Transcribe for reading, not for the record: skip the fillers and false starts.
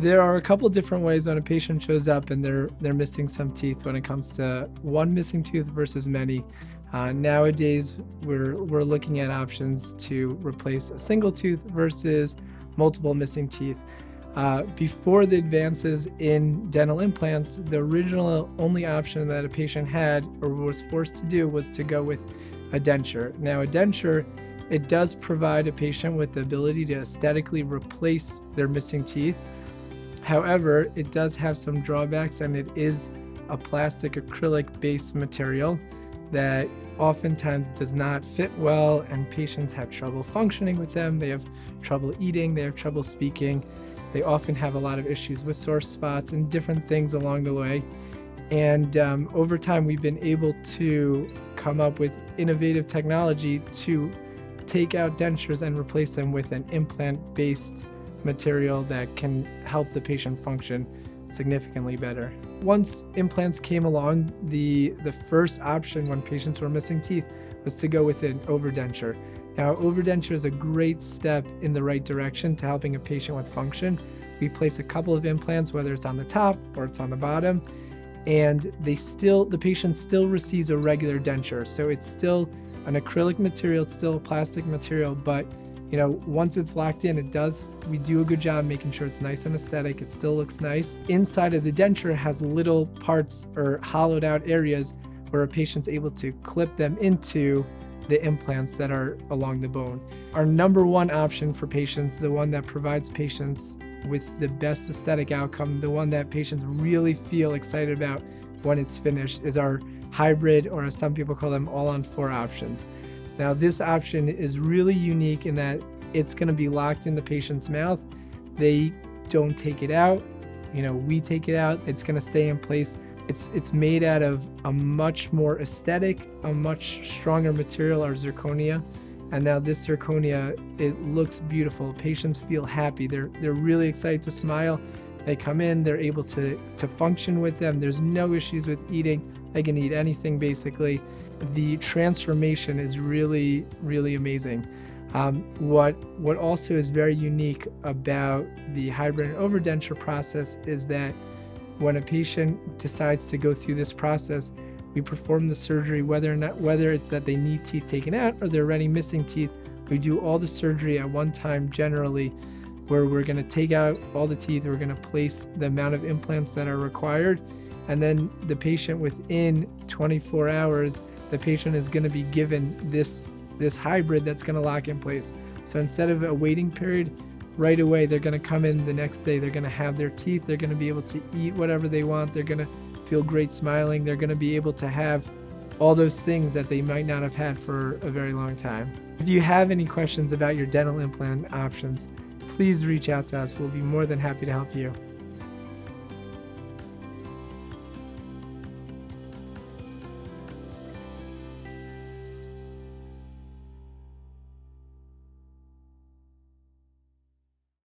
There are a couple different ways when a patient shows up and they're missing some teeth when it comes to one missing tooth versus many. Nowadays, we're looking at options to replace a single tooth versus multiple missing teeth. Before the advances in dental implants, the original only option that a patient had or was forced to do was to go with a denture. Now, a denture, it does provide a patient with the ability to aesthetically replace their missing teeth. However, it does have some drawbacks, and it is a plastic acrylic-based material that oftentimes does not fit well, and patients have trouble functioning with them. They have trouble eating, they have trouble speaking. They often have a lot of issues with sore spots and different things along the way. And over time, we've been able to come up with innovative technology to take out dentures and replace them with an implant-based material that can help the patient function significantly better. Once implants came along, the first option when patients were missing teeth was to go with an overdenture. Now, overdenture is a great step in the right direction to helping a patient with function. We place a couple of implants, whether it's on the top or it's on the bottom, and the patient still receives a regular denture. So it's still an acrylic material, it's still a plastic material, but once it's locked in, we do a good job making sure it's nice and aesthetic. It still looks nice. Inside of the denture has little parts or hollowed out areas where a patient's able to clip them into the implants that are along the bone. Our number one option for patients, the one that provides patients with the best aesthetic outcome, the one that patients really feel excited about when it's finished, is our hybrid, or as some people call them, all-on-4 options. Now, this option is really unique in that it's going to be locked in the patient's mouth. They don't take it out. We take it out. It's going to stay in place. It's made out of a much more aesthetic, a much stronger material, our zirconia. And now this zirconia, it looks beautiful. Patients feel happy. They're really excited to smile. They come in, they're able to function with them. There's no issues with eating. They can eat anything basically. The transformation is really, really amazing. What also is very unique about the hybrid and overdenture process is that when a patient decides to go through this process, we perform the surgery, whether it's that they need teeth taken out or they're already missing teeth. We do all the surgery at one time generally, where we're going to take out all the teeth. We're going to place the amount of implants that are required, and then the patient, within 24 hours, the patient is going to be given this hybrid that's going to lock in place. So instead of a waiting period, right away they're going to come in the next day. They're going to have their teeth. They're going to be able to eat whatever they want. They're going to feel great smiling. They're going to be able to have all those things that they might not have had for a very long time. If you have any questions about your dental implant options, please reach out to us. We'll be more than happy to help you.